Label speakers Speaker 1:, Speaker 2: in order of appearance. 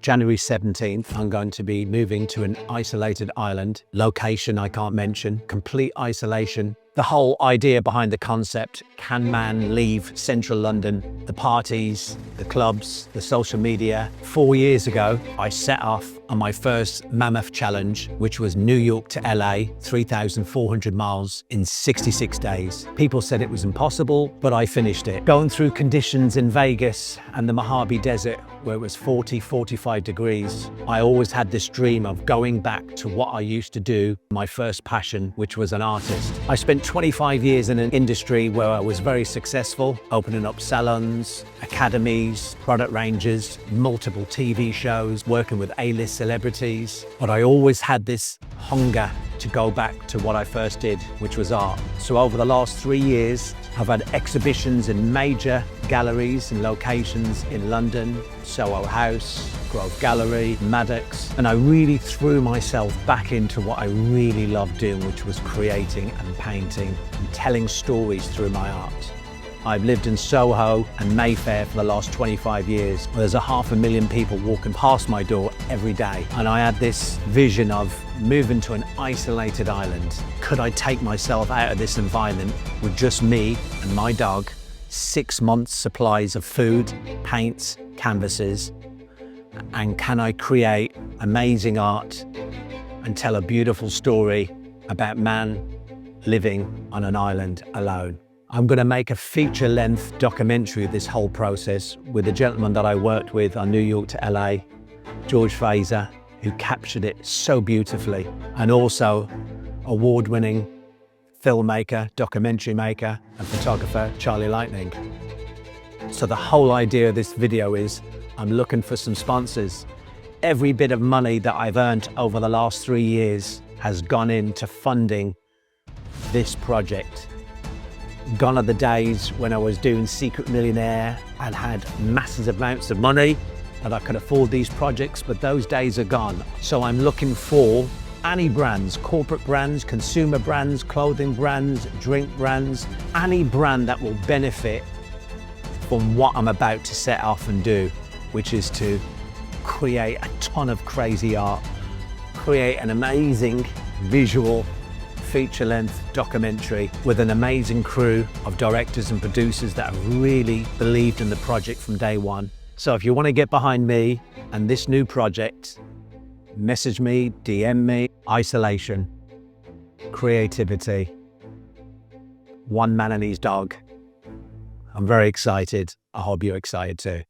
Speaker 1: January 17th, I'm going to be moving to an isolated island. Location I can't mention, complete isolation. The whole idea behind the concept, can man leave central London, the parties, the clubs, the social media? 4 years ago, I set off on my first mammoth challenge, which was New York to LA, 3,400 miles in 66 days. People said it was impossible, but I finished it. Going through conditions in Vegas and the Mojave Desert, where it was 40, 45 degrees, I always had this dream of going back to what I used to do, my first passion, which was an artist. I spent 25 years in an industry where I was very successful, opening up salons, academies, product ranges, multiple TV shows, working with A-list celebrities. But I always had this hunger to go back to what I first did, which was art. So over the last 3 years, I've had exhibitions in major galleries and locations in London, Soho House, Grove Gallery, Maddox, and I really threw myself back into what I really loved doing, which was creating and painting and telling stories through my art. I've lived in Soho and Mayfair for the last 25 years. There's 500,000 people walking past my door every day. And I had this vision of moving to an isolated island. Could I take myself out of this environment with just me and my dog, 6 months supplies of food, paints, canvases, and can I create amazing art and tell a beautiful story about man living on an island alone? I'm going to make a feature-length documentary of this whole process with a gentleman that I worked with on New York to LA, George Fraser, who captured it so beautifully, and also award-winning filmmaker, documentary maker, and photographer, Charlie Lightning. So the whole idea of this video is I'm looking for some sponsors. Every bit of money that I've earned over the last 3 years has gone into funding this project. Gone are the days when I was doing Secret Millionaire and had massive amounts of money that I could afford these projects, but those days are gone. So I'm looking for any brands, corporate brands, consumer brands, clothing brands, drink brands, any brand that will benefit from what I'm about to set off and do, which is to create a ton of crazy art, create an amazing visual feature-length documentary with an amazing crew of directors and producers that have really believed in the project from day one. So if you want to get behind me and this new project, message me, DM me. Isolation, creativity, one man and his dog. I'm very excited. I hope you're excited too.